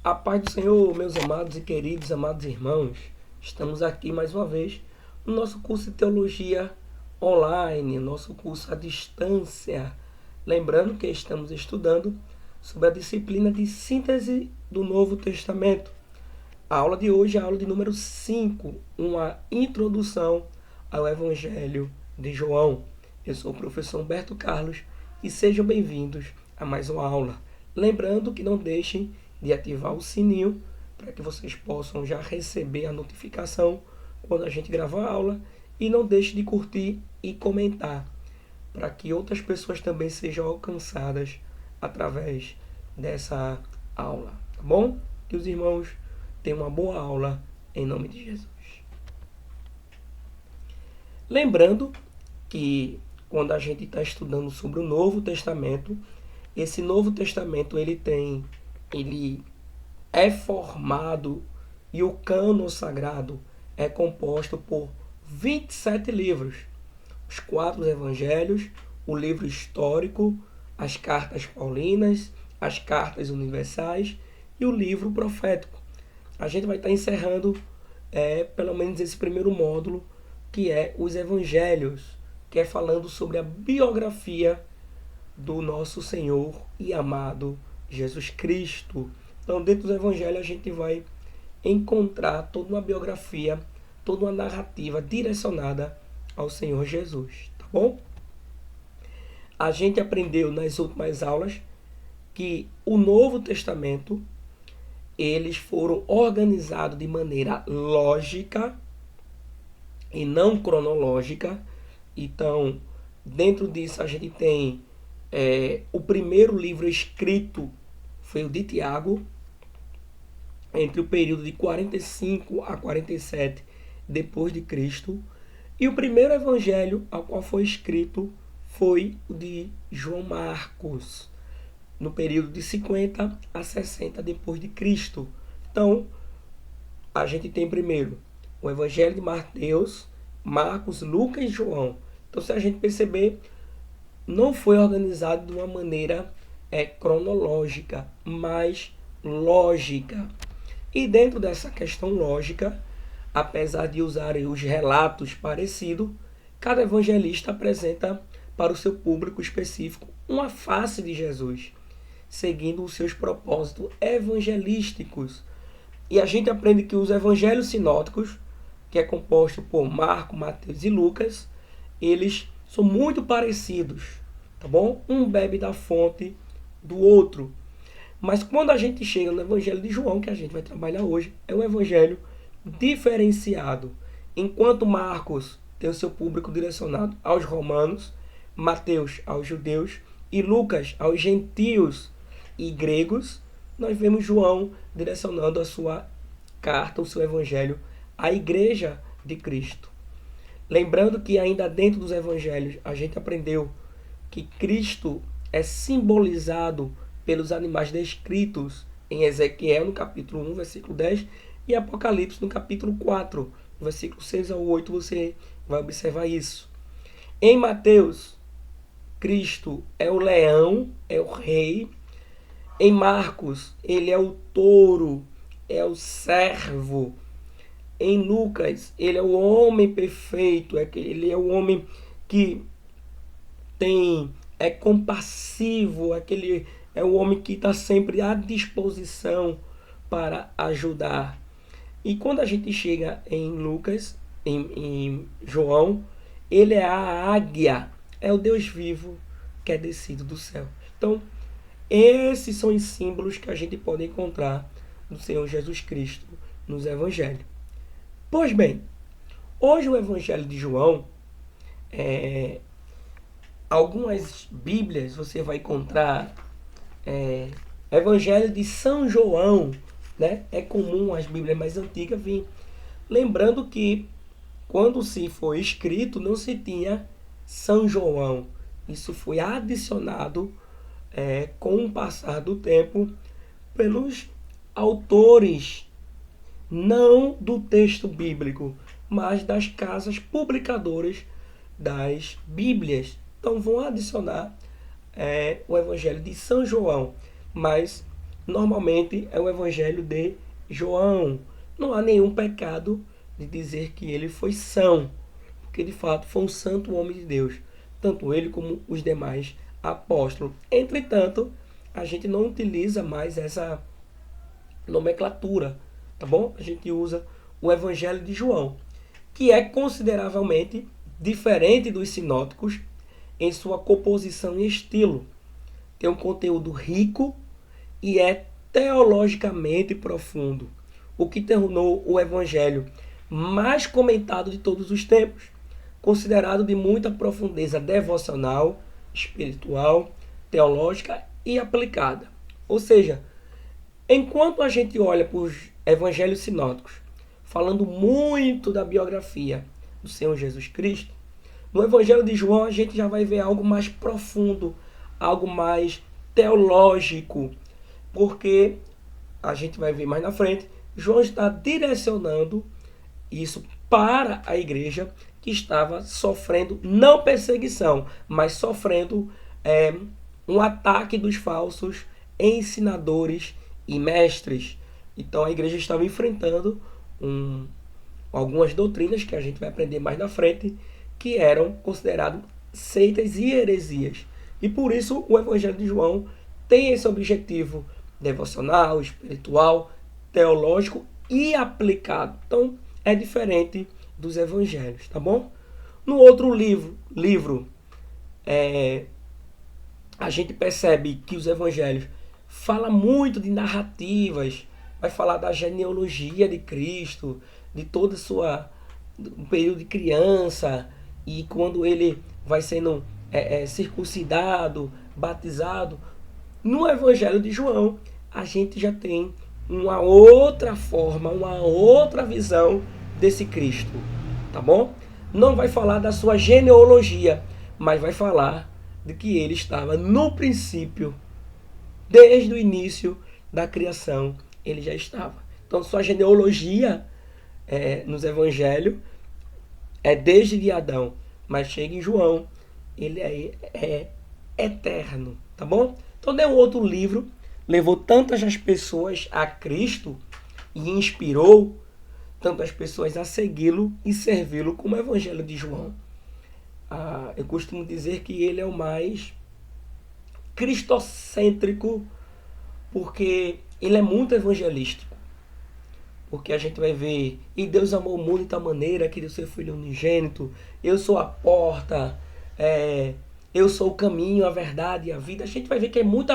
A paz do Senhor, meus amados e queridos, amados irmãos. Estamos aqui mais uma vez no nosso curso de teologia online, nosso curso à distância. Lembrando que estamos estudando sobre a disciplina de síntese do Novo Testamento. A aula de hoje é a aula de número 5, uma introdução ao Evangelho de João. Eu sou o professor Humberto Carlos e sejam bem-vindos a mais uma aula. Lembrando que não deixem de ativar o sininho para que vocês possam já receber a notificação quando a gente gravar a aula, e não deixe de curtir e comentar para que outras pessoas também sejam alcançadas através dessa aula, tá bom? Que os irmãos tenham uma boa aula em nome de Jesus. Lembrando que quando a gente está estudando sobre o Novo Testamento, esse Novo Testamento ele é formado, e o cânon sagrado é composto por 27 livros. Os 4 evangelhos, o livro histórico, as cartas paulinas, as cartas universais e o livro profético. A gente vai estar encerrando pelo menos esse primeiro módulo, que é os evangelhos, que é falando sobre a biografia do nosso Senhor e amado Jesus Cristo. Então, dentro dos evangelhos, a gente vai encontrar toda uma biografia, toda uma narrativa direcionada ao Senhor Jesus, tá bom? A gente aprendeu nas últimas aulas que o Novo Testamento, eles foram organizados de maneira lógica e não cronológica. Então, dentro disso, a gente tem o primeiro livro escrito foi o de Tiago, entre o período de 45 a 47 depois de Cristo, e o primeiro evangelho ao qual foi escrito foi o de João Marcos, no período de 50 a 60 depois de Cristo. Então, a gente tem primeiro o evangelho de Mateus, Marcos, Lucas e João. Então, se a gente perceber, não foi organizado de uma maneira cronológica, mas lógica. E dentro dessa questão lógica, apesar de usarem os relatos parecidos, cada evangelista apresenta para o seu público específico uma face de Jesus, seguindo os seus propósitos evangelísticos. E a gente aprende que os evangelhos sinóticos, que é composto por Marcos, Mateus e Lucas, eles são muito parecidos, tá bom? Um bebe da fonte do outro. Mas quando a gente chega no Evangelho de João, que a gente vai trabalhar hoje, é um evangelho diferenciado. Enquanto Marcos tem o seu público direcionado aos romanos, Mateus aos judeus e Lucas aos gentios e gregos, nós vemos João direcionando a sua carta, o seu evangelho, à igreja de Cristo. Lembrando que ainda dentro dos evangelhos a gente aprendeu que Cristo é simbolizado pelos animais descritos em Ezequiel, no capítulo 1, versículo 10, e Apocalipse, no capítulo 4, versículo 6 ao 8, você vai observar isso. Em Mateus, Cristo é o leão, é o rei. Em Marcos, ele é o touro, é o servo. Em Lucas, ele é o homem perfeito, ele é o homem que é compassivo, aquele é o homem que está sempre à disposição para ajudar. E quando a gente chega em Lucas, em João, ele é a águia, é o Deus vivo que é descido do céu. Então, esses são os símbolos que a gente pode encontrar no Senhor Jesus Cristo nos evangelhos. Pois bem, hoje o evangelho de João, algumas bíblias você vai encontrar evangelho de São João, né? É comum as bíblias mais antigas vir. Lembrando que quando se foi escrito não se tinha São João. Isso foi adicionado com o passar do tempo pelos autores, não do texto bíblico, mas das casas publicadoras das Bíblias. Então vão adicionar o Evangelho de São João, mas normalmente é o Evangelho de João. Não há nenhum pecado de dizer que ele foi são, porque de fato foi um santo homem de Deus, tanto ele como os demais apóstolos. Entretanto, a gente não utiliza mais essa nomenclatura, tá bom? A gente usa o Evangelho de João, que é consideravelmente diferente dos sinóticos em sua composição e estilo. Tem um conteúdo rico e é teologicamente profundo, o que tornou o Evangelho mais comentado de todos os tempos, considerado de muita profundeza devocional, espiritual, teológica e aplicada. Ou seja, enquanto a gente olha para os evangelhos sinóticos, falando muito da biografia do Senhor Jesus Cristo, no Evangelho de João a gente já vai ver algo mais profundo, algo mais teológico, porque a gente vai ver mais na frente, João está direcionando isso para a igreja que estava sofrendo, não perseguição, mas sofrendo um ataque dos falsos ensinadores e mestres. Então a igreja estava enfrentando algumas doutrinas que a gente vai aprender mais na frente, que eram consideradas seitas e heresias. E por isso o Evangelho de João tem esse objetivo devocional, espiritual, teológico e aplicado. Então é diferente dos evangelhos, tá bom? No outro livro a gente percebe que os evangelhos falam muito de narrativas, vai falar da genealogia de Cristo, de toda a sua um período de criança e quando ele vai sendo circuncidado, batizado. No Evangelho de João, a gente já tem uma outra forma, uma outra visão desse Cristo, tá bom? Não vai falar da sua genealogia, mas vai falar de que ele estava no princípio, desde o início da criação, ele já estava. Então, sua genealogia nos evangelhos é desde Adão, mas chega em João, ele é eterno, tá bom? Então, nenhum outro livro levou tantas as pessoas a Cristo e inspirou tantas pessoas a segui-lo e servi-lo como o Evangelho de João. Eu costumo dizer que ele é o mais cristocêntrico, porque ele é muito evangelístico. Porque a gente vai ver, e Deus amou o mundo de tal maneira que deu seu Filho unigênito, eu sou a porta, eu sou o caminho, a verdade e a vida. A gente vai ver que é muito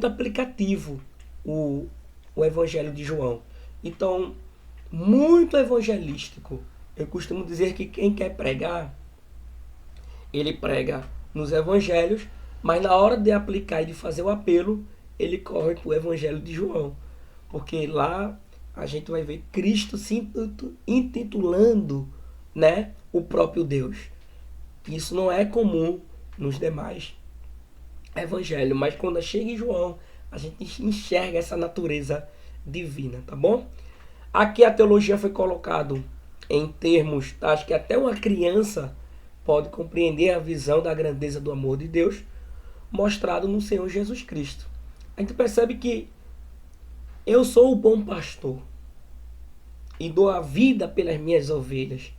aplicativo o Evangelho de João. Então, muito evangelístico. Eu costumo dizer que quem quer pregar, ele prega nos evangelhos, mas na hora de aplicar e de fazer o apelo, ele corre para o Evangelho de João. Porque lá a gente vai ver Cristo se intitulando, né, o próprio Deus. Isso não é comum nos demais evangelhos, mas quando chega em João, a gente enxerga essa natureza divina, tá bom? Aqui a teologia foi colocado em termos, acho que até uma criança pode compreender a visão da grandeza do amor de Deus mostrado no Senhor Jesus Cristo. A gente percebe que eu sou o bom pastor e dou a vida pelas minhas ovelhas.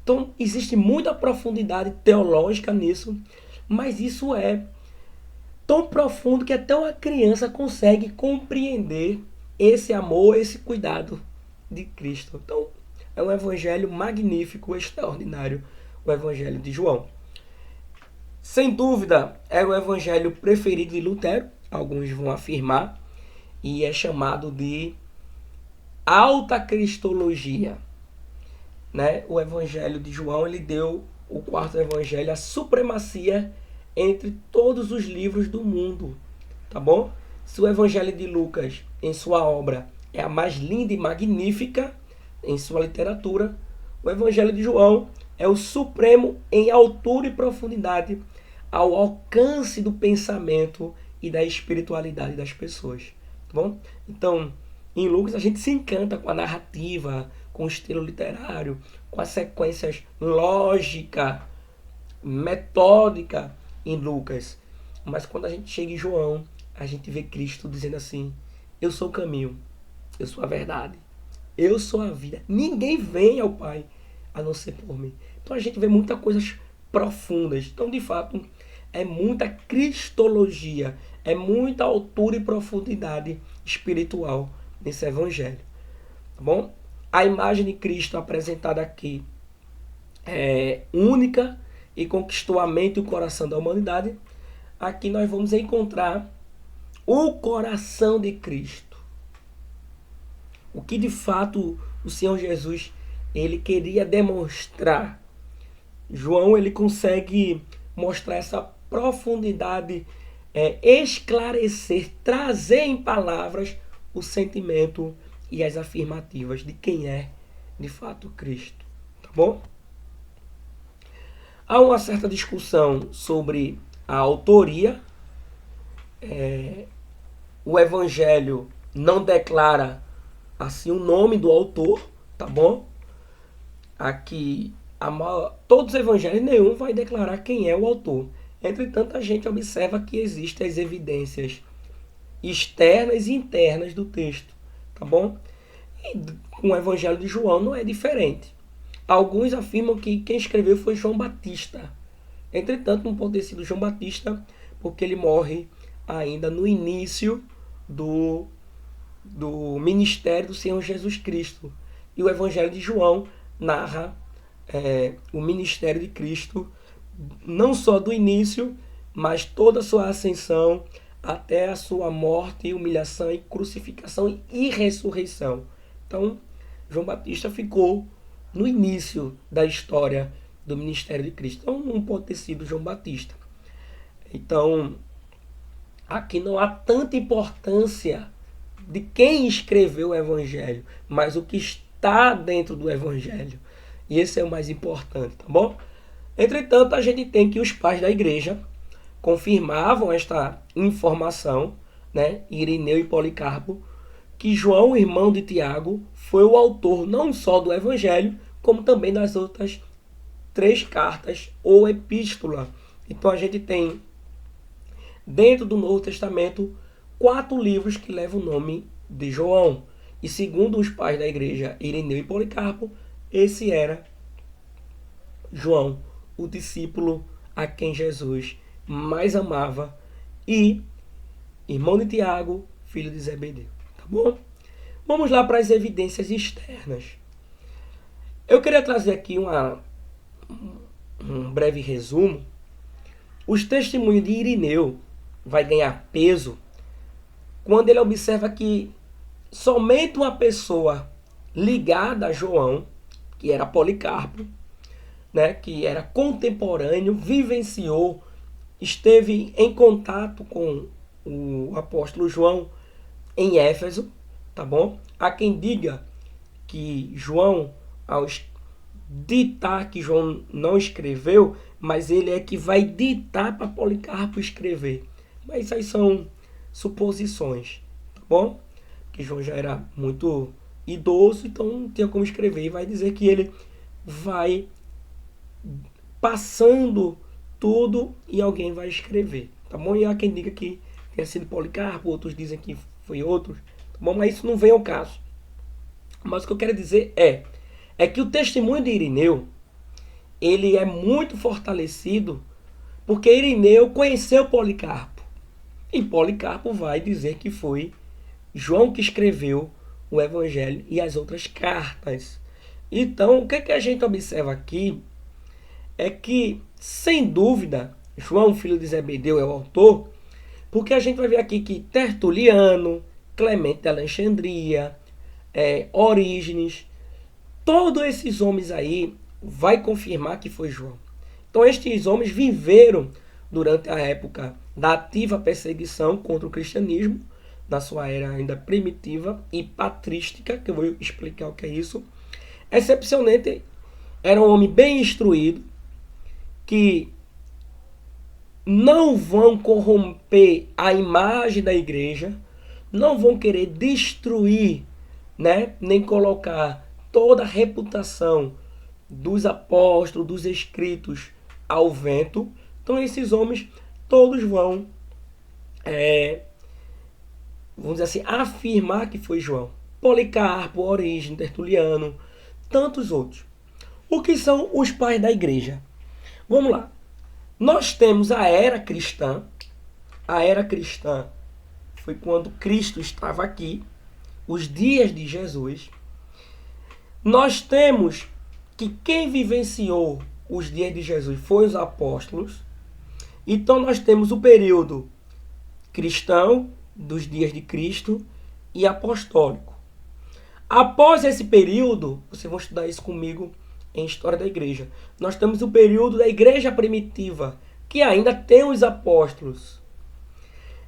Então, existe muita profundidade teológica nisso, mas isso é tão profundo que até uma criança consegue compreender esse amor, esse cuidado de Cristo. Então, é um evangelho magnífico, extraordinário, o Evangelho de João. Sem dúvida, é o evangelho preferido de Lutero, alguns vão afirmar, e é chamado de alta cristologia. Né? O Evangelho de João, ele deu o quarto evangelho a supremacia entre todos os livros do mundo, tá bom? Se o Evangelho de Lucas, em sua obra, é a mais linda e magnífica em sua literatura, o Evangelho de João é o supremo em altura e profundidade ao alcance do pensamento e da espiritualidade das pessoas, tá bom? Então, em Lucas a gente se encanta com a narrativa, com o estilo literário, com as sequências lógica, metódica em Lucas. Mas quando a gente chega em João, a gente vê Cristo dizendo assim: eu sou o caminho, eu sou a verdade, eu sou a vida. Ninguém vem ao Pai a não ser por mim. Então a gente vê muitas coisas profundas. Então, de fato, é muita cristologia, é muita altura e profundidade espiritual nesse evangelho. Tá bom? A imagem de Cristo apresentada aqui é única e conquistou a mente e o coração da humanidade. Aqui nós vamos encontrar o coração de Cristo. O que de fato o Senhor Jesus ele queria demonstrar. João ele consegue mostrar essa profundidade, esclarecer, trazer em palavras o sentimento e as afirmativas de quem é de fato Cristo. Tá bom? Há uma certa discussão sobre a autoria. O Evangelho não declara assim o nome do autor, tá bom? Aqui, todos os evangelhos, nenhum vai declarar quem é o autor. Entretanto, a gente observa que existem as evidências externas e internas do texto, tá bom? E com o Evangelho de João não é diferente. Alguns afirmam que quem escreveu foi João Batista. Entretanto, não pode ter sido João Batista, porque ele morre ainda no início do ministério do Senhor Jesus Cristo. E o Evangelho de João narra o ministério de Cristo, não só do início, mas toda a sua ascensão até a sua morte, humilhação e crucificação e ressurreição. Então, João Batista ficou no início da história do ministério de Cristo. Então, não pode ter sido João Batista. Então, aqui não há tanta importância de quem escreveu o Evangelho, mas o que está dentro do Evangelho. E esse é o mais importante, tá bom? Entretanto, a gente tem que os pais da igreja confirmavam esta informação, né, Irineu e Policarpo, que João, irmão de Tiago, foi o autor não só do Evangelho, como também das outras 3 cartas ou epístola. Então a gente tem, dentro do Novo Testamento, 4 livros que levam o nome de João. E segundo os pais da igreja, Irineu e Policarpo, esse era João, o discípulo a quem Jesus mais amava e irmão de Tiago, filho de Zebedeu. Tá bom? Vamos lá para as evidências externas. Eu queria trazer aqui um breve resumo. Os testemunhos de Irineu vai ganhar peso quando ele observa que somente uma pessoa ligada a João, que era Policarpo, né, que era contemporâneo, vivenciou, esteve em contato com o apóstolo João em Éfeso, tá bom? Há quem diga que João, ao ditar que João não escreveu, mas ele é que vai ditar para Policarpo escrever. Mas isso aí são suposições, tá bom? Que João já era muito idoso, então não tinha como escrever. E vai dizer que ele vai passando tudo e alguém vai escrever, tá bom? E há quem diga que tenha sido Policarpo, outros dizem que foi outros, tá bom? Mas isso não vem ao caso. Mas o que eu quero dizer é que o testemunho de Irineu, ele é muito fortalecido porque Irineu conheceu Policarpo. E Policarpo vai dizer que foi João que escreveu o Evangelho e as outras cartas. Então, o que a gente observa aqui é que, sem dúvida, João, filho de Zebedeu, é o autor, porque a gente vai ver aqui que Tertuliano, Clemente de Alexandria, Orígenes, todos esses homens aí vai confirmar que foi João. Então, estes homens viveram durante a época da ativa perseguição contra o cristianismo, na sua era ainda primitiva e patrística, que eu vou explicar o que é isso. Excepcionalmente, era um homem bem instruído, que não vão corromper a imagem da igreja, não vão querer destruir, né, nem colocar toda a reputação dos apóstolos, dos escritos ao vento. Então esses homens todos vão vamos dizer assim, afirmar que foi João. Policarpo, Orígenes, Tertuliano, tantos outros. O que são os pais da igreja? Vamos lá. Nós temos a era cristã. A era cristã foi quando Cristo estava aqui, os dias de Jesus. Nós temos que quem vivenciou os dias de Jesus foi os apóstolos. Então nós temos o período cristão, dos dias de Cristo, e apostólico. Após esse período, vocês vão estudar isso comigo em História da Igreja, nós temos o período da Igreja Primitiva, que ainda tem os apóstolos.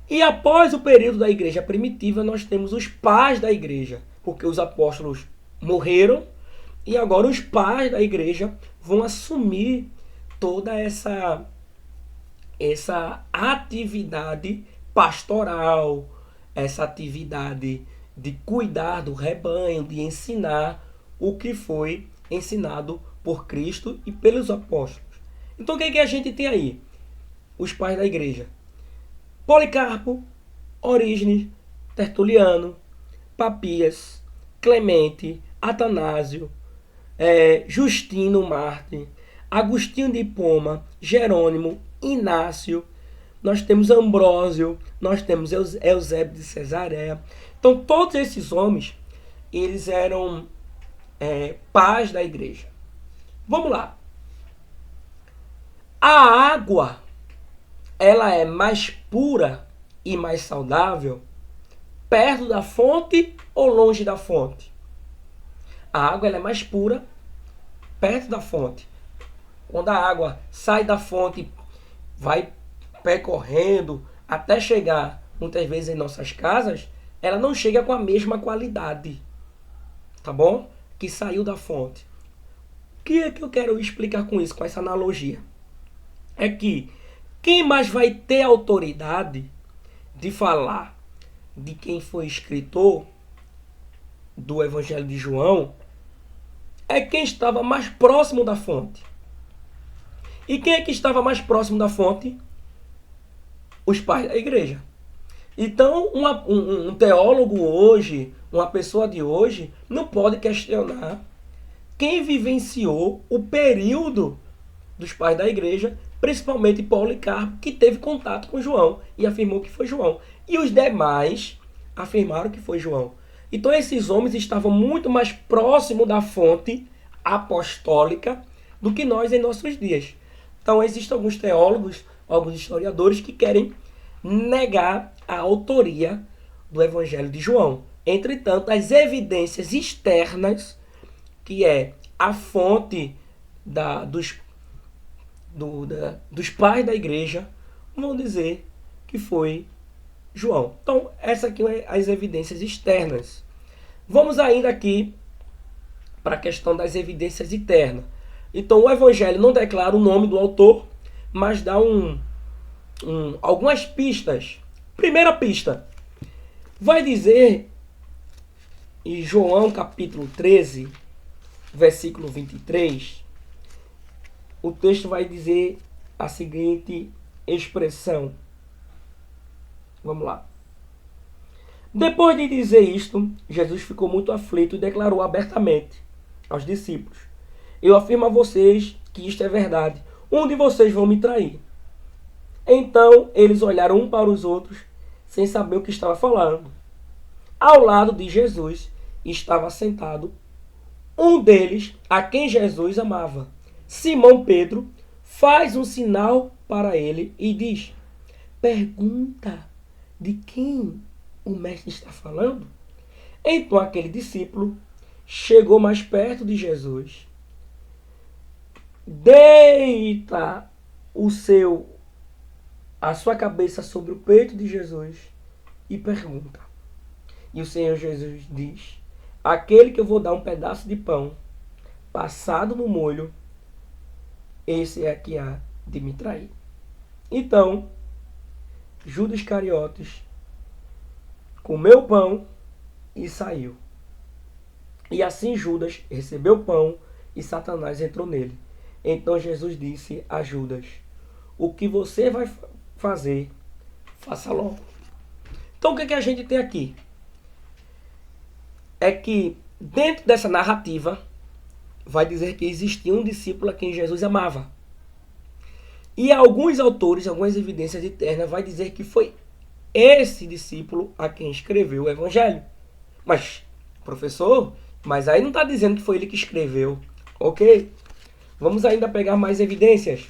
E após o período da Igreja Primitiva, nós temos os pais da Igreja, porque os apóstolos morreram e agora os pais da Igreja vão assumir toda essa atividade pastoral, essa atividade de cuidar do rebanho, de ensinar o que foi ensinado por Cristo e pelos apóstolos. Então o que é que a gente tem aí? Os pais da igreja. Policarpo, Orígenes, Tertuliano, Papias, Clemente, Atanásio, Justino Marte, Agostinho de Hipona, Jerônimo, Inácio, nós temos Ambrósio, nós temos Eusébio de Cesareia. Então todos esses homens, eles eram pais da igreja. Vamos lá. A água, ela é mais pura e mais saudável perto da fonte ou longe da fonte? A água ela é mais pura perto da fonte. Quando a água sai da fonte, vai percorrendo até chegar, muitas vezes, em nossas casas, ela não chega com a mesma qualidade, tá bom? Que saiu da fonte. O que é que eu quero explicar com isso, com essa analogia? É que quem mais vai ter autoridade de falar de quem foi escritor do Evangelho de João é quem estava mais próximo da fonte. E quem é que estava mais próximo da fonte? Os pais da igreja. Então, um teólogo hoje, uma pessoa de hoje, não pode questionar quem vivenciou o período dos pais da igreja, principalmente Policarpo, que teve contato com João e afirmou que foi João. E os demais afirmaram que foi João. Então esses homens estavam muito mais próximos da fonte apostólica do que nós em nossos dias. Então existem alguns teólogos, alguns historiadores que querem negar a autoria do Evangelho de João. Entretanto, as evidências externas, que é a fonte dos pais da igreja, vão dizer que foi João. Então, essas aqui são as evidências externas. Vamos ainda aqui para a questão das evidências internas. Então, o Evangelho não declara o nome do autor, mas dá algumas pistas. Primeira pista, vai dizer em João capítulo 13, versículo 23, o texto vai dizer a seguinte expressão. Vamos lá. Depois de dizer isto, Jesus ficou muito aflito e declarou abertamente aos discípulos: eu afirmo a vocês que isto é verdade. Um de vocês vão me trair. Então eles olharam um para os outros, sem saber o que estava falando. Ao lado de Jesus estava sentado um deles, a quem Jesus amava. Simão Pedro faz um sinal para ele e diz: pergunta de quem o mestre está falando? Então aquele discípulo chegou mais perto de Jesus, deita a sua cabeça sobre o peito de Jesus e pergunta. E o Senhor Jesus diz: aquele que eu vou dar um pedaço de pão passado no molho, esse é que há de me trair. Então, Judas Iscariotes comeu o pão e saiu. E assim Judas recebeu o pão e Satanás entrou nele. Então Jesus disse a Judas: o que você vai fazer, faça logo. Então o que a gente tem aqui? É que dentro dessa narrativa vai dizer que existia um discípulo a quem Jesus amava. E alguns autores, algumas evidências internas vai dizer que foi esse discípulo a quem escreveu o Evangelho. Mas, professor, mas aí não está dizendo que foi ele que escreveu. Ok? Vamos ainda pegar mais evidências.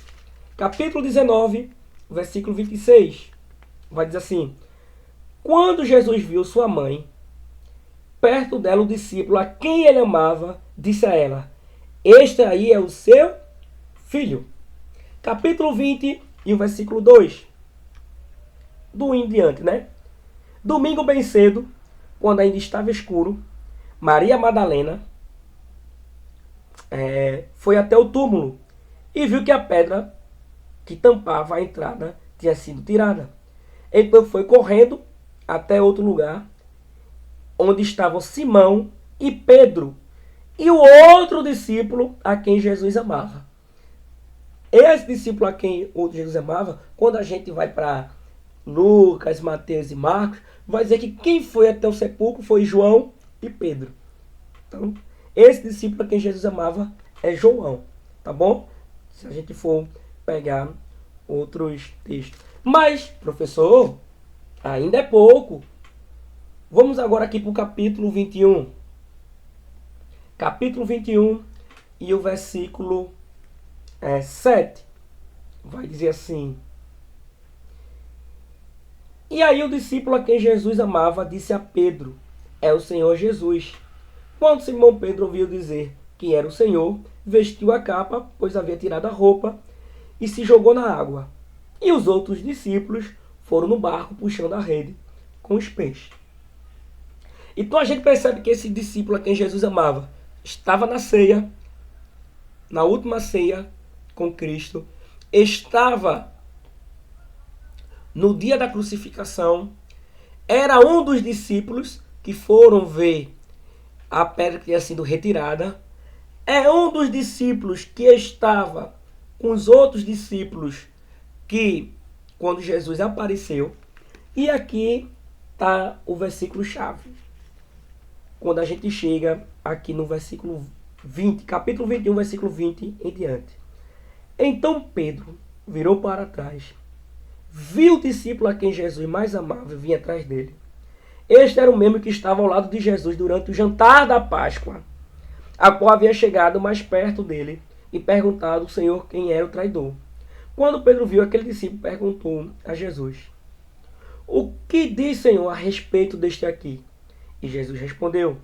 Capítulo 19, versículo 26. Vai dizer assim: quando Jesus viu sua mãe, perto dela o discípulo a quem ele amava, disse a ela: este aí é o seu filho. Capítulo 20 e o versículo 2. Do em diante, né? Domingo bem cedo, quando ainda estava escuro, Maria Madalena foi até o túmulo e viu que a pedra que tampava a entrada tinha sido tirada. Então foi correndo até outro lugar, onde estavam Simão e Pedro e o outro discípulo a quem Jesus amava. Esse discípulo a quem o Jesus amava, quando a gente vai para Lucas, Mateus e Marcos, vai dizer que quem foi até o sepulcro foi João e Pedro. Então, esse discípulo a quem Jesus amava é João, tá bom? Se a gente for pegar outros textos. Mas, professor, ainda é pouco. Vamos agora aqui para o capítulo 21. Capítulo 21 e o versículo 7. Vai dizer assim: e aí o discípulo a quem Jesus amava disse a Pedro: é o Senhor Jesus. Quando Simão Pedro ouviu dizer que era o Senhor, vestiu a capa, pois havia tirado a roupa, e se jogou na água. E os outros discípulos foram no barco puxando a rede com os peixes. Então a gente percebe que esse discípulo a quem Jesus amava estava na ceia, na última ceia com Cristo, estava no dia da crucificação, era um dos discípulos que foram ver a pedra que tinha sido retirada, é um dos discípulos que estava com os outros discípulos que, quando Jesus apareceu, e aqui está o versículo chave. Quando a gente chega aqui no versículo 20, capítulo 21, versículo 20 em diante. Então Pedro virou para trás, viu o discípulo a quem Jesus mais amava e vinha atrás dele. Este era o mesmo que estava ao lado de Jesus durante o jantar da Páscoa, a qual havia chegado mais perto dele e perguntado ao Senhor quem era o traidor. Quando Pedro viu aquele discípulo, perguntou a Jesus: o que diz, Senhor, a respeito deste aqui? E Jesus respondeu: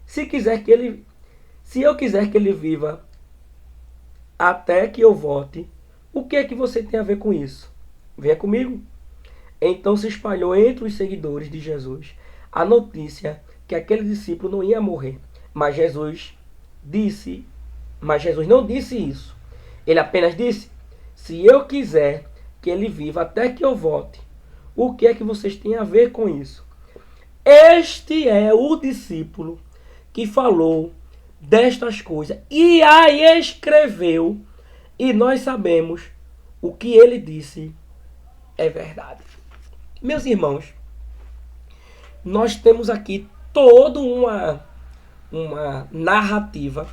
se eu quiser que ele viva até que eu volte, o que é que você tem a ver com isso? Venha comigo. Então se espalhou entre os seguidores de Jesus a notícia que aquele discípulo não ia morrer. Mas Jesus não disse isso. Ele apenas disse: se eu quiser que ele viva até que eu volte, o que é que vocês têm a ver com isso? Este é o discípulo que falou destas coisas e a escreveu, e nós sabemos o que ele disse é verdade. Meus irmãos, nós temos aqui toda uma narrativa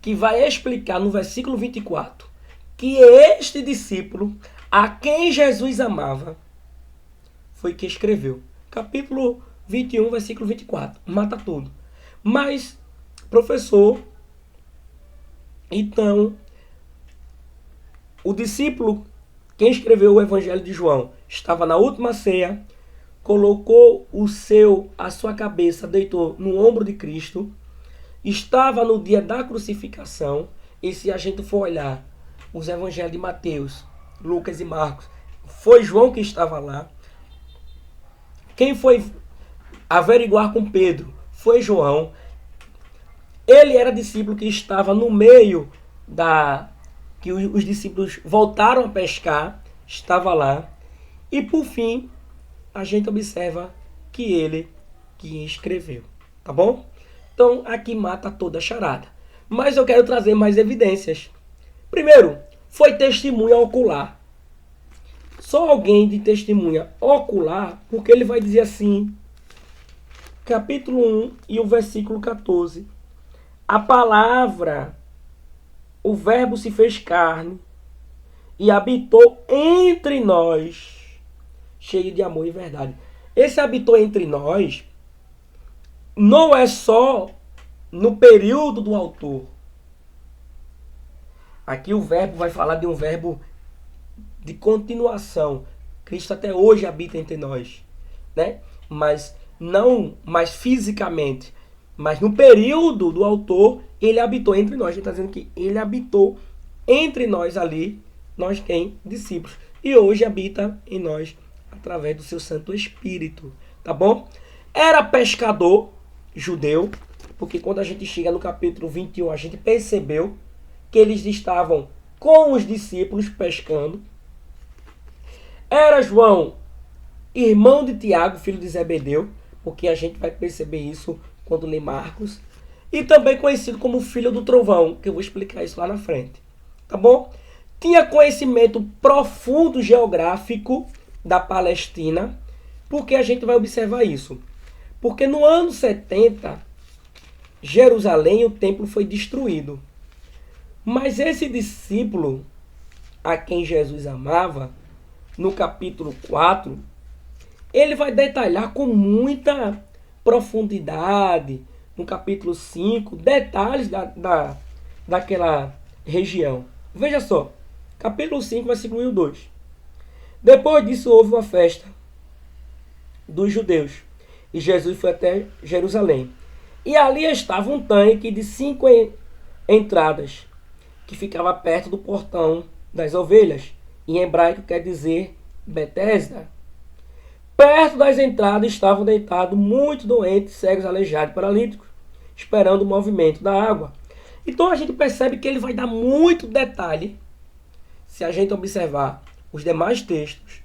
que vai explicar no versículo 24 que este discípulo a quem Jesus amava foi que escreveu. Capítulo 21, versículo 24. Mata tudo. Mas, professor, então, o discípulo, quem escreveu o Evangelho de João, estava na última ceia, colocou a sua cabeça, deitou no ombro de Cristo, estava no dia da crucificação, e se a gente for olhar os Evangelhos de Mateus, Lucas e Marcos, foi João que estava lá. Quem foi averiguar com Pedro foi João. Ele era discípulo que estava no meio que os discípulos voltaram a pescar, estava lá. E por fim, a gente observa que ele que escreveu, tá bom? Então aqui mata toda a charada. Mas eu quero trazer mais evidências. Primeiro, foi testemunha ocular. só alguém de testemunha ocular, porque ele vai dizer assim, capítulo 1 e o versículo 14. A palavra, o verbo se fez carne e habitou entre nós, cheio de amor e verdade. Esse habitou entre nós não é só no período do autor. Aqui o verbo vai falar de um verbo de continuação. Cristo até hoje habita entre nós, né? Mas não mais fisicamente, mas no período do autor, ele habitou entre nós. Ele está dizendo que ele habitou entre nós ali, nós quem? Discípulos. E hoje habita em nós através do seu Santo Espírito, tá bom? Era pescador judeu, porque quando a gente chega no capítulo 21, a gente percebeu que eles estavam com os discípulos pescando. Era João, irmão de Tiago, filho de Zebedeu, porque a gente vai perceber isso quando lê Marcos, e também conhecido como filho do trovão, que eu vou explicar isso lá na frente, tá bom? Tinha conhecimento profundo geográfico da Palestina, porque a gente vai observar isso. Porque no ano 70, Jerusalém, o templo foi destruído. Mas esse discípulo, a quem Jesus amava, no capítulo 4, ele vai detalhar com muita profundidade, no capítulo 5, detalhes daquela região. Veja só, capítulo 5, versículo 1 e 2. Depois disso houve uma festa dos judeus, e Jesus foi até Jerusalém. E ali estava um tanque de 5 entradas, que ficava perto do portão das ovelhas. Em hebraico quer dizer Betesda. Perto das entradas estavam deitados muitos doentes, cegos, aleijados, paralíticos, esperando o movimento da água. Então a gente percebe que ele vai dar muito detalhe, se a gente observar os demais textos,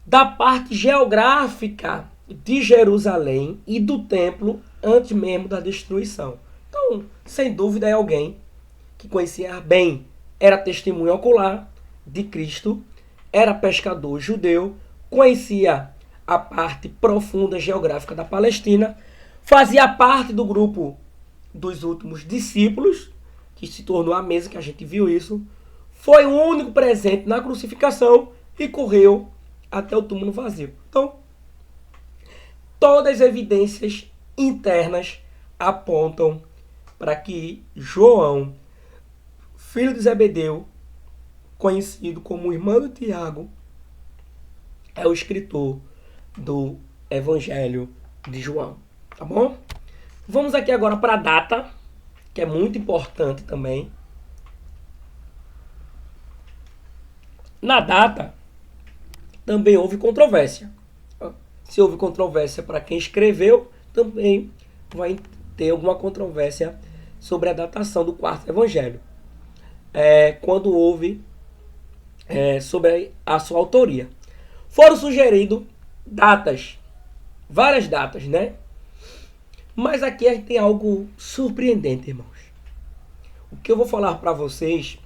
da parte geográfica de Jerusalém e do templo antes mesmo da destruição. Então, sem dúvida, é alguém que conhecia bem, era testemunha ocular de Cristo, era pescador judeu, conhecia a parte profunda geográfica da Palestina, fazia parte do grupo dos últimos discípulos, que se tornou a mesa, que a gente viu isso, foi o único presente na crucificação e correu até o túmulo vazio. Então, todas as evidências internas apontam para que João, filho de Zebedeu, conhecido como irmão de Tiago, é o escritor do Evangelho de João, tá bom? Vamos aqui agora para a data, que é muito importante também. Na data, também houve controvérsia. Se houve controvérsia para quem escreveu, também vai ter alguma controvérsia sobre a datação do quarto evangelho. Quando houve sobre a sua autoria. Foram sugeridas datas, várias datas, né? Mas aqui a gente tem algo surpreendente, irmãos. O que eu vou falar para vocês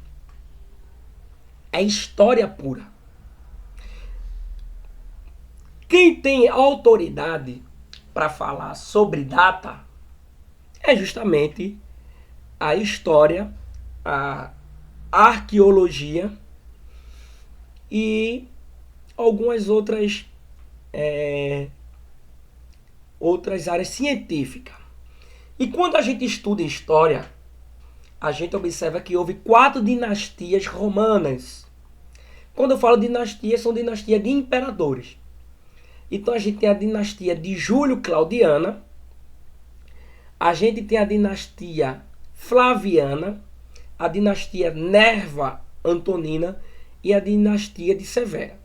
é história pura. Quem tem autoridade para falar sobre data é justamente a história, a arqueologia e algumas outras áreas científicas. E quando a gente estuda história, a gente observa que houve 4 dinastias romanas. Quando eu falo dinastia, são dinastias de imperadores. Então a gente tem a dinastia de Júlio Claudiana, a gente tem a dinastia Flaviana, a dinastia Nerva Antonina e a dinastia de Severa.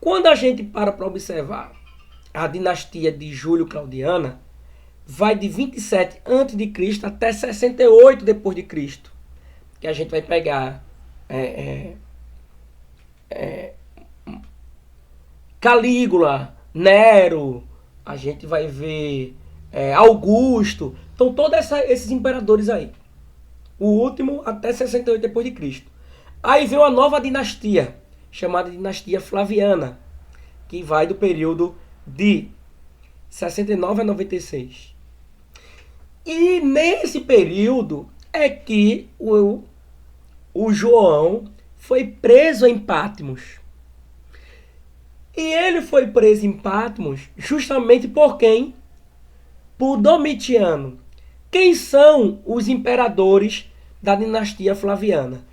Quando a gente para observar a dinastia de Júlio Claudiana, vai de 27 a.C. até 68 depois de Cristo, que a gente vai pegar Calígula, Nero, a gente vai ver Augusto, então todos esses imperadores aí. O último até 68 depois de Cristo. Aí veio a nova dinastia, chamada dinastia Flaviana, que vai do período de 69 a 96. E nesse período é que o João foi preso em Patmos. E ele foi preso em Patmos justamente por quem? Por Domitiano. Quem são os imperadores da dinastia Flaviana?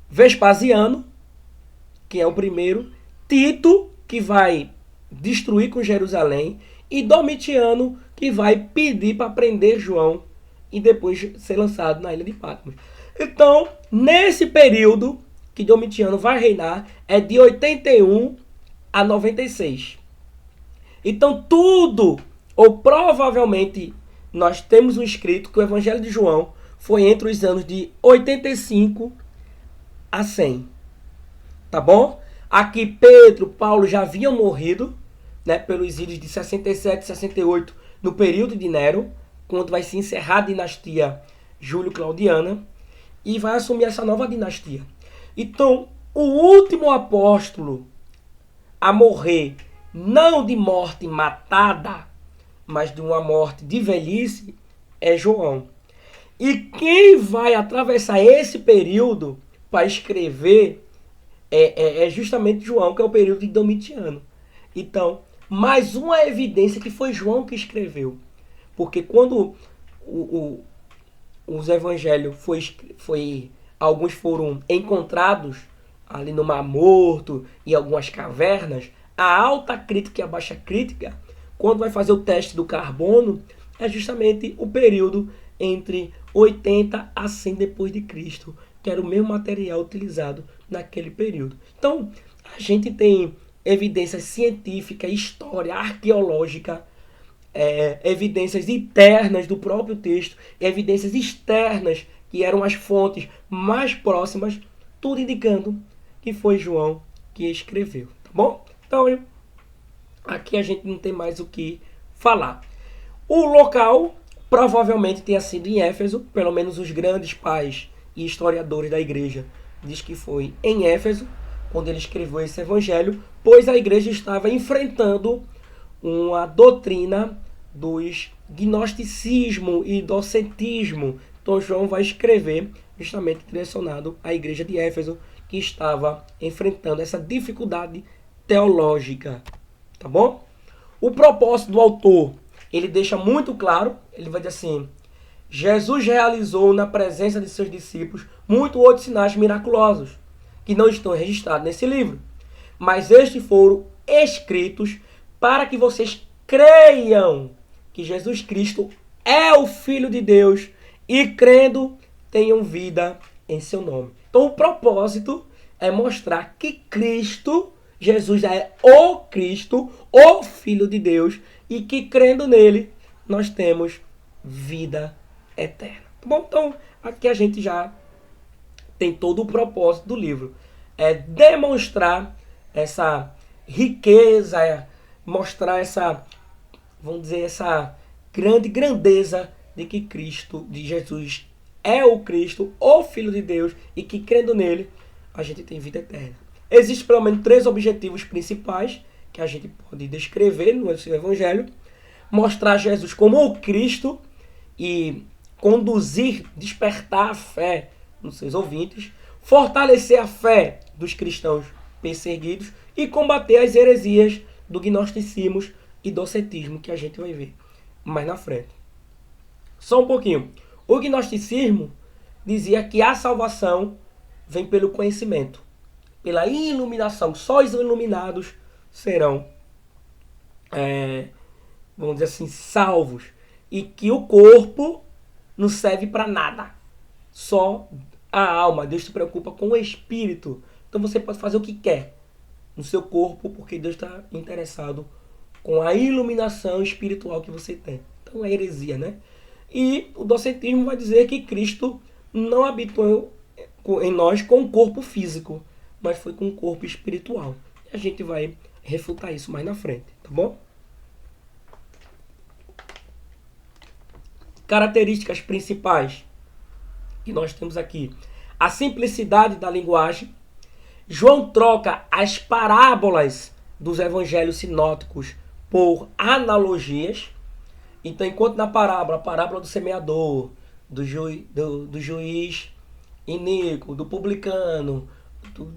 Vespasiano, que é o primeiro, Tito, que vai destruir com Jerusalém, e Domitiano, que vai pedir para prender João e depois ser lançado na ilha de Patmos. Então, nesse período que Domitiano vai reinar, é de 81 a 96. Então, tudo, ou provavelmente, nós temos um escrito que o Evangelho de João foi entre os anos de 85 a 100. Tá bom? Aqui Pedro, Paulo já haviam morrido, né, pelos ídios de 67 e 68, no período de Nero, quando vai se encerrar a dinastia Júlio-Claudiana, e vai assumir essa nova dinastia. Então, o último apóstolo a morrer, não de morte matada, mas de uma morte de velhice, é João. E quem vai atravessar esse período para escrever é justamente João, que é o período de Domitiano. Então, mais uma evidência que foi João que escreveu. Porque quando os evangelhos alguns foram encontrados ali no Mar Morto e algumas cavernas, a alta crítica e a baixa crítica, quando vai fazer o teste do carbono, é justamente o período entre 80 a 100 depois de Cristo, que era o mesmo material utilizado naquele período. Então, a gente tem evidências científicas, história, arqueológica, evidências internas do próprio texto, evidências externas, que eram as fontes mais próximas, tudo indicando que foi João que escreveu, tá bom? Então, aqui a gente não tem mais o que falar. O local provavelmente tenha sido em Éfeso, pelo menos os grandes pais e historiadores da igreja diz que foi em Éfeso, quando ele escreveu esse evangelho, pois a igreja estava enfrentando uma doutrina dos gnosticismo e docetismo. Então João vai escrever justamente direcionado à igreja de Éfeso, que estava enfrentando essa dificuldade teológica, tá bom? O propósito do autor, ele deixa muito claro, ele vai dizer assim: Jesus realizou na presença de seus discípulos muitos outros sinais miraculosos, que não estão registrados nesse livro, mas estes foram escritos para que vocês creiam que Jesus Cristo é o Filho de Deus e, crendo, tenham vida em seu nome. Então, o propósito é mostrar que Cristo, Jesus é o Cristo, o Filho de Deus, e que, crendo nele, nós temos vida eterna. Tá bom? Então, aqui a gente já tem todo o propósito do livro. É demonstrar essa riqueza, mostrar essa, vamos dizer, essa grande grandeza de que Cristo, de Jesus, é o Cristo, o Filho de Deus, e que, crendo nele, a gente tem vida eterna. Existem pelo menos 3 objetivos principais que a gente pode descrever no seu evangelho: mostrar Jesus como o Cristo e conduzir, despertar a fé nos seus ouvintes, fortalecer a fé dos cristãos perseguidos e combater as heresias do gnosticismo e docetismo, que a gente vai ver mais na frente. Só um pouquinho. O gnosticismo dizia que a salvação vem pelo conhecimento, pela iluminação. Só os iluminados serão, vamos dizer assim, salvos. E que o corpo não serve para nada. Só a alma. Deus se preocupa com o espírito. Então você pode fazer o que quer no seu corpo, porque Deus está interessado com a iluminação espiritual que você tem. Então é heresia, né? E o docetismo vai dizer que Cristo não habitou em nós com um corpo físico, mas foi com um corpo espiritual. E a gente vai refutar isso mais na frente, tá bom? Características principais que nós temos aqui: a simplicidade da linguagem. João troca as parábolas dos evangelhos sinóticos por analogias. Então, enquanto na parábola, a parábola do semeador, do juiz iníquo, do publicano,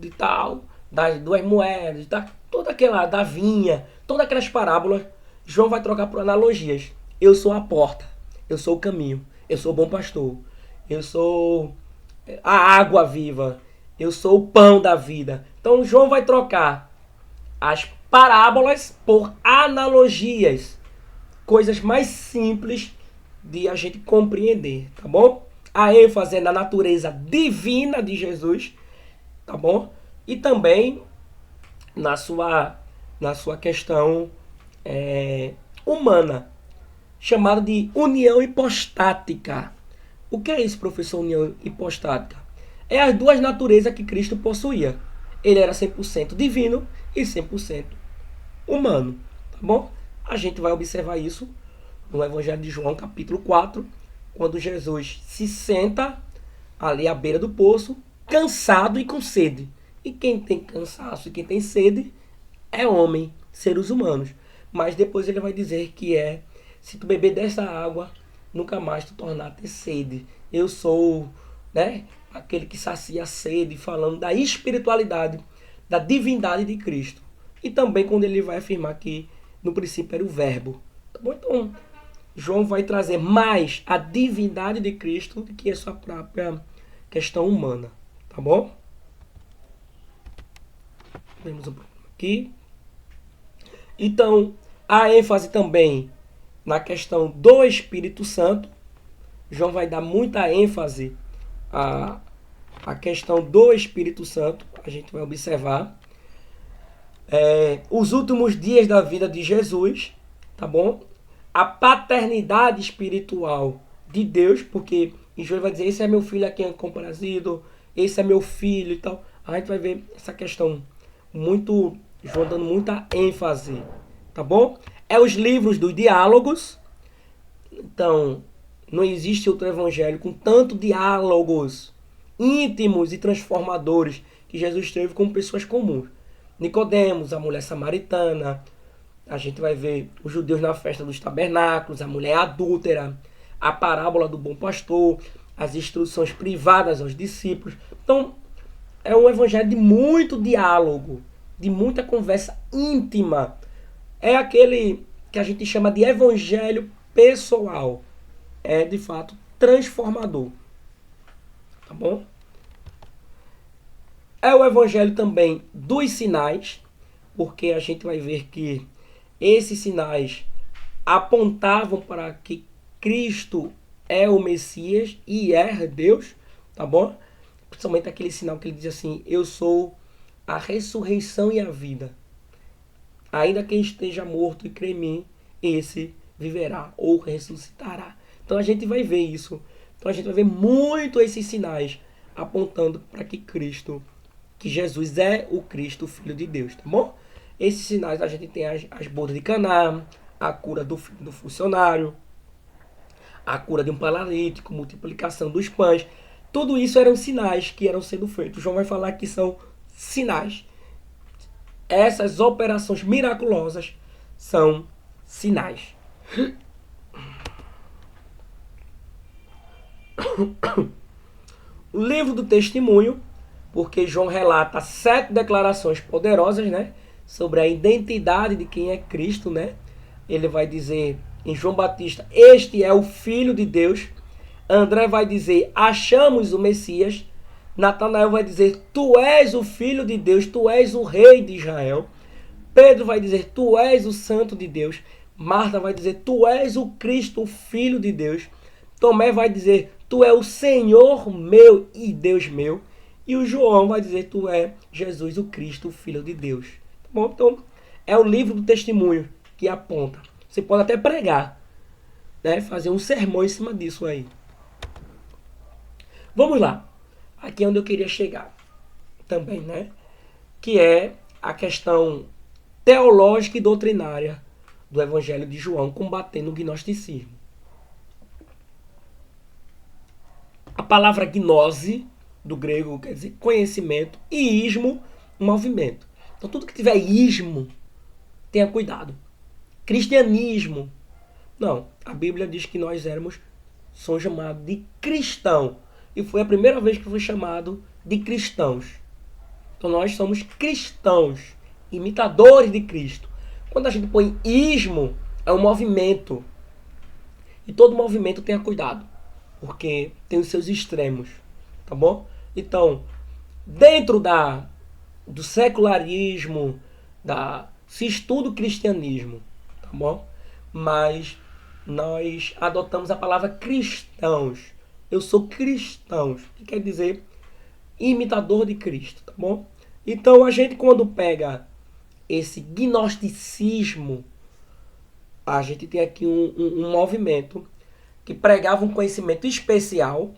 de tal, das duas moedas, toda aquela, da vinha, todas aquelas parábolas, João vai trocar por analogias. Eu sou a porta, eu sou o caminho, eu sou o bom pastor, eu sou a água viva, eu sou o pão da vida. Então João vai trocar as parábolas por analogias, coisas mais simples de a gente compreender, tá bom? A ênfase é na natureza divina de Jesus, tá bom? E também na sua questão humana, chamada de união hipostática. O que é isso, professor, união hipostática? É as duas naturezas que Cristo possuía. Ele era 100% divino e 100% humano, tá bom? A gente vai observar isso no Evangelho de João, capítulo 4, quando Jesus se senta ali à beira do poço, cansado e com sede. E quem tem cansaço e quem tem sede é homem, seres humanos. Mas depois ele vai dizer que se tu beber dessa água, nunca mais tu tornar a ter sede. Eu sou, né, aquele que sacia a sede, falando da espiritualidade, da divindade de Cristo. E também quando ele vai afirmar que no princípio era o verbo. Tá bom? Então, João vai trazer mais a divindade de Cristo do que a sua própria questão humana. Tá bom? Vemos um pouco aqui. Então, a ênfase também na questão do Espírito Santo. João vai dar muita ênfase à questão do Espírito Santo. A gente vai observar os últimos dias da vida de Jesus, tá bom? A paternidade espiritual de Deus, porque em João vai dizer, esse é meu filho a quem é comprazido, esse é meu filho e tal. A gente vai ver essa questão muito, João dando muita ênfase, tá bom? É os livros dos diálogos. Então, não existe outro evangelho com tanto diálogos íntimos e transformadores que Jesus teve com pessoas comuns. Nicodemos, a mulher samaritana, a gente vai ver os judeus na festa dos tabernáculos, a mulher adúltera, a parábola do bom pastor, as instruções privadas aos discípulos. Então, é um evangelho de muito diálogo, de muita conversa íntima. É aquele que a gente chama de evangelho pessoal. É, de fato, transformador. Tá bom? É o evangelho também dos sinais, porque a gente vai ver que esses sinais apontavam para que Cristo é o Messias e é Deus, tá bom? Principalmente aquele sinal que ele diz assim, eu sou a ressurreição e a vida. Ainda quem esteja morto e crê em mim, esse viverá ou ressuscitará. Então a gente vai ver isso. Então a gente vai ver muito esses sinais apontando para que Cristo, que Jesus é o Cristo, o Filho de Deus, tá bom? Esses sinais a gente tem as bodas de Caná, a cura do funcionário, a cura de um paralítico, multiplicação dos pães. Tudo isso eram sinais que eram sendo feitos. João vai falar que são sinais. Essas operações miraculosas são sinais. O livro do testemunho, porque João relata 7 declarações poderosas, né, sobre a identidade de quem é Cristo, né? Ele vai dizer em João Batista, este é o Filho de Deus. André vai dizer, achamos o Messias. Natanael vai dizer, tu és o Filho de Deus, tu és o Rei de Israel. Pedro vai dizer, tu és o Santo de Deus. Marta vai dizer, tu és o Cristo, o Filho de Deus. Tomé vai dizer, tu és o Senhor meu e Deus meu. E o João vai dizer, tu és Jesus, o Cristo, o Filho de Deus. Tá bom? Então, é o livro do testemunho que aponta. Você pode até pregar, né? Fazer um sermão em cima disso aí. Vamos lá. Aqui é onde eu queria chegar também, né? Que é a questão teológica e doutrinária do Evangelho de João, combatendo o gnosticismo. A palavra gnose, do grego, quer dizer conhecimento, e ismo, um movimento. Então tudo que tiver ismo, tenha cuidado. Cristianismo. Não, a Bíblia diz que nós somos chamados de cristão. E foi a primeira vez que fui chamado de cristãos. Então nós somos cristãos, imitadores de Cristo. Quando a gente põe ismo, é um movimento. E todo movimento tenha cuidado, porque tem os seus extremos, tá bom? Então, dentro do secularismo, se estuda o cristianismo, tá bom? Mas nós adotamos a palavra cristãos. Eu sou cristãos, que quer dizer imitador de Cristo, tá bom? Então a gente, quando pega esse gnosticismo, a gente tem aqui um movimento que pregava um conhecimento especial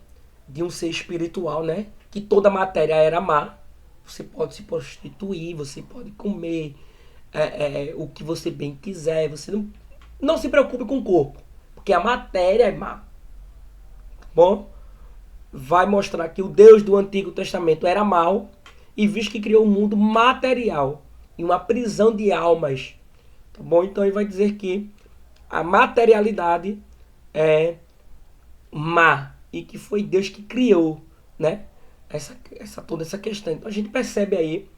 de um ser espiritual, né? Que toda matéria era má. Você pode se prostituir, você pode comer o que você bem quiser. Você não se preocupe com o corpo, porque a matéria é má. Tá bom? Vai mostrar que o Deus do Antigo Testamento era mau, e visto que criou um mundo material e uma prisão de almas, tá bom? Então ele vai dizer que a materialidade é má e que foi Deus que criou, né? Toda essa questão. Então a gente percebe aí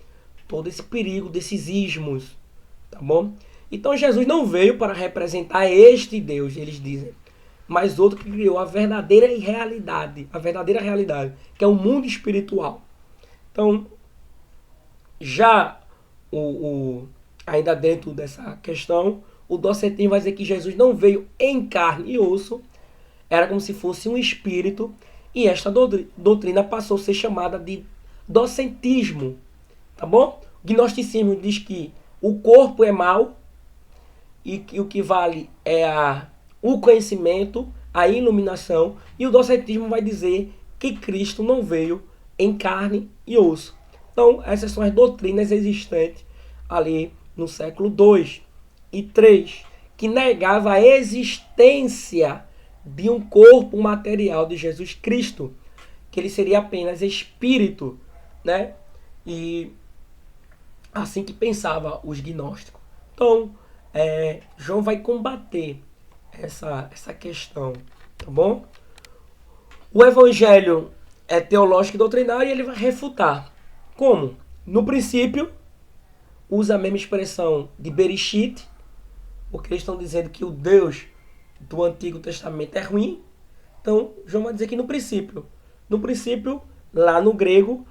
todo esse perigo desses ismos, tá bom? Então Jesus não veio para representar este Deus, eles dizem, mas outro que criou a verdadeira realidade, que é o mundo espiritual. Então, já ainda dentro dessa questão, o docetismo vai dizer que Jesus não veio em carne e osso, era como se fosse um espírito, e esta doutrina passou a ser chamada de docentismo, tá bom? O gnosticismo diz que o corpo é mau e que o que vale é o conhecimento, a iluminação, e o docetismo vai dizer que Cristo não veio em carne e osso. Então, essas são as doutrinas existentes ali no século II e III, que negava a existência de um corpo material de Jesus Cristo, que ele seria apenas espírito, né? E assim que pensava os gnósticos. Então, João vai combater essa questão, tá bom? O evangelho é teológico e doutrinário, e ele vai refutar. Como? No princípio, usa a mesma expressão de Bereshit, porque eles estão dizendo que o Deus do Antigo Testamento é ruim. Então, João vai dizer que no princípio, lá no grego,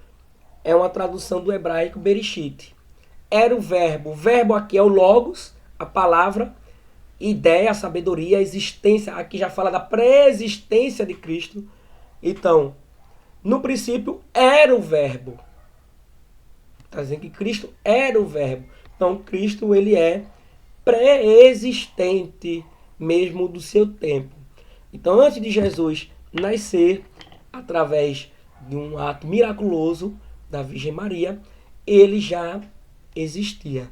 é uma tradução do hebraico Bereshit. Era o verbo aqui é o logos, a palavra, ideia, a sabedoria, a existência, aqui já fala da pré-existência de Cristo. Então, no princípio era o verbo. Está dizendo que Cristo era o verbo. Então, Cristo ele é pré-existente mesmo do seu tempo. Então, antes de Jesus nascer, através de um ato miraculoso da Virgem Maria, ele já existia.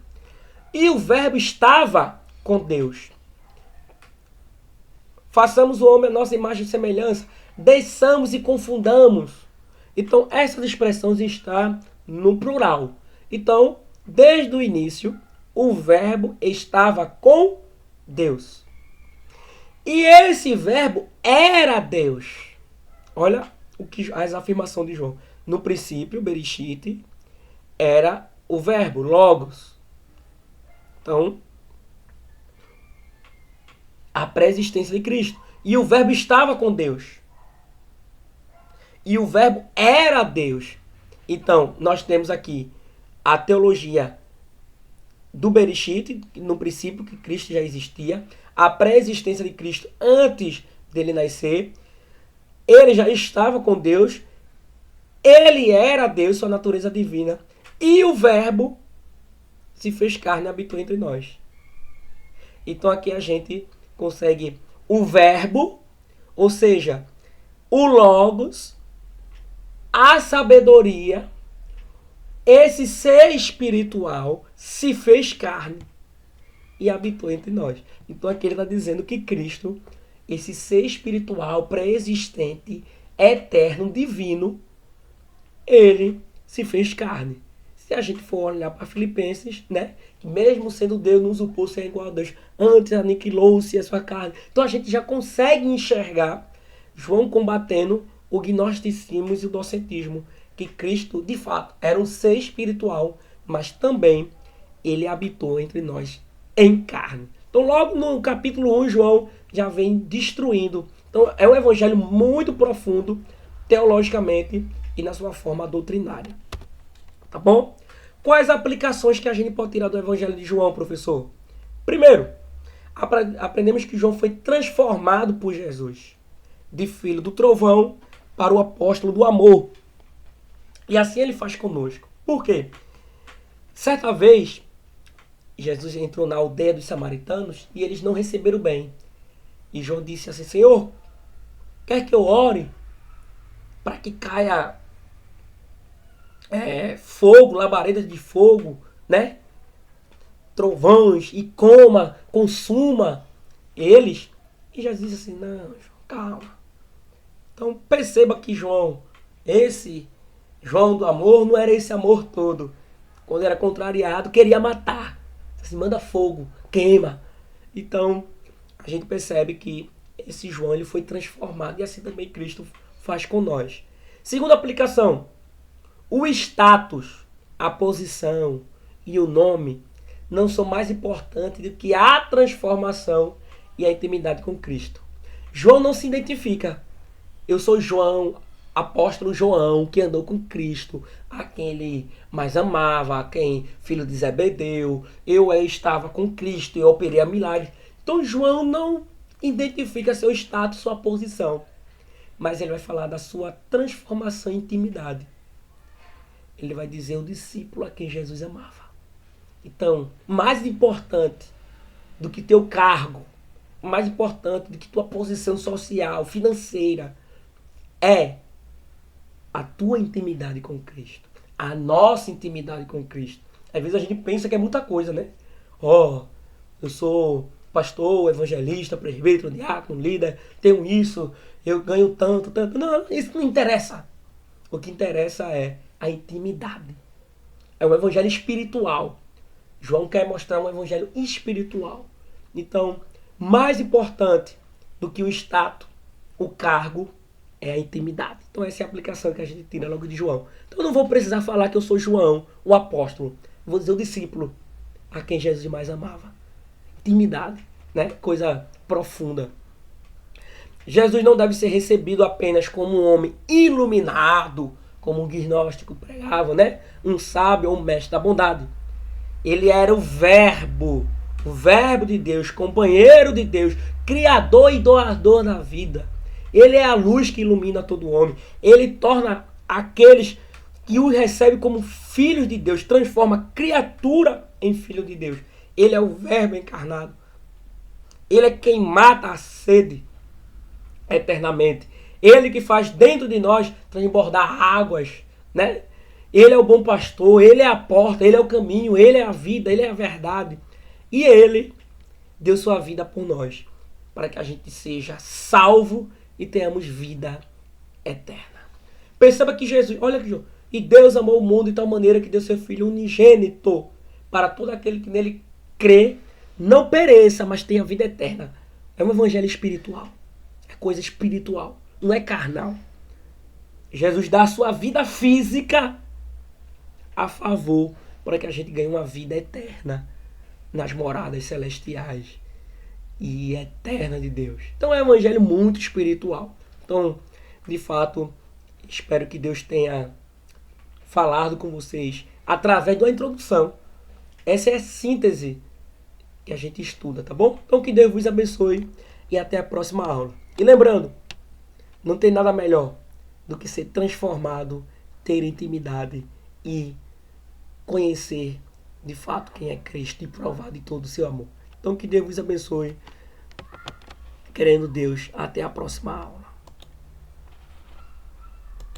E o verbo estava com Deus. Façamos o homem a nossa imagem e semelhança. Desçamos e confundamos. Então, essas expressões estão no plural. Então, desde o início, o verbo estava com Deus. E esse verbo era Deus. Olha as afirmações de João. No princípio, Bereshit, era o verbo, logos. Então, a pré-existência de Cristo. E o verbo estava com Deus. E o verbo era Deus. Então, nós temos aqui a teologia do Bereshit, no princípio que Cristo já existia, a pré-existência de Cristo antes dele nascer, ele já estava com Deus, ele era Deus, sua natureza divina, e o verbo se fez carne e habitou entre nós. Então aqui a gente consegue o verbo, ou seja, o logos, a sabedoria, esse ser espiritual se fez carne e habitou entre nós. Então aqui ele está dizendo que Cristo, esse ser espiritual, pré-existente, eterno, divino, ele se fez carne. Se a gente for olhar para Filipenses, né? Que mesmo sendo Deus, não usurpou ser igual a Deus. Antes aniquilou-se a sua carne. Então a gente já consegue enxergar João combatendo o gnosticismo e o docetismo. Que Cristo, de fato, era um ser espiritual, mas também ele habitou entre nós em carne. Então logo no capítulo 1, João já vem destruindo. Então é um evangelho muito profundo, teologicamente e na sua forma doutrinária. Tá bom? Quais aplicações que a gente pode tirar do Evangelho de João, professor? Primeiro, aprendemos que João foi transformado por Jesus, de filho do trovão para o apóstolo do amor. E assim ele faz conosco. Por quê? Certa vez, Jesus entrou na aldeia dos samaritanos e eles não receberam bem. E João disse assim: Senhor, quer que eu ore para que caia fogo, labaredas de fogo, né? Trovões, e consuma eles. E Jesus disse assim: não, João, calma. Então perceba que João, esse João do amor, não era esse amor todo. Quando era contrariado, queria matar. Assim, manda fogo, queima. Então a gente percebe que esse João ele foi transformado, e assim também Cristo faz com nós. Segunda aplicação: o status, a posição e o nome não são mais importantes do que a transformação e a intimidade com Cristo. João não se identifica. Eu sou João, apóstolo João, que andou com Cristo, a quem ele mais amava, a quem filho de Zebedeu. Eu estava com Cristo, eu operei a milagre. Então João não identifica seu status, sua posição. Mas ele vai falar da sua transformação e intimidade. Ele vai dizer o discípulo a quem Jesus amava. Então, mais importante do que teu cargo, mais importante do que tua posição social, financeira, é a tua intimidade com Cristo. A nossa intimidade com Cristo. Às vezes a gente pensa que é muita coisa, né? Eu sou pastor, evangelista, presbítero, diácono, líder, tenho isso, eu ganho tanto. Não, isso não interessa. O que interessa é a intimidade. É um evangelho espiritual. João quer mostrar um evangelho espiritual. Então, mais importante do que o status, o cargo, é a intimidade. Então essa é a aplicação que a gente tira logo de João. Então eu não vou precisar falar que eu sou João, o apóstolo. Vou dizer o discípulo a quem Jesus mais amava. Intimidade, né? Coisa profunda. Jesus não deve ser recebido apenas como um homem iluminado, como um gnóstico pregava, né? Um sábio ou um mestre da bondade. Ele era o Verbo de Deus, companheiro de Deus, criador e doador da vida. Ele é a luz que ilumina todo homem. Ele torna aqueles que o recebem como filhos de Deus, transforma criatura em filho de Deus. Ele é o Verbo encarnado. Ele é quem mata a sede eternamente. Ele que faz dentro de nós transbordar águas, né? Ele é o bom pastor, ele é a porta, ele é o caminho, ele é a vida, ele é a verdade. E ele deu sua vida por nós, para que a gente seja salvo e tenhamos vida eterna. Perceba que Jesus, olha aqui, e Deus amou o mundo de tal maneira que deu seu Filho unigênito, para todo aquele que nele crê, não pereça, mas tenha vida eterna. É um evangelho espiritual. É coisa espiritual, não é carnal. Jesus dá a sua vida física a favor para que a gente ganhe uma vida eterna nas moradas celestiais e eterna de Deus. Então é um evangelho muito espiritual. Então, de fato, espero que Deus tenha falado com vocês através da introdução. Essa é a síntese que a gente estuda, tá bom? Então que Deus vos abençoe e até a próxima aula. E lembrando, não tem nada melhor do que ser transformado, ter intimidade e conhecer de fato quem é Cristo e provar de todo o seu amor. Então que Deus vos abençoe. Querendo Deus, até a próxima aula.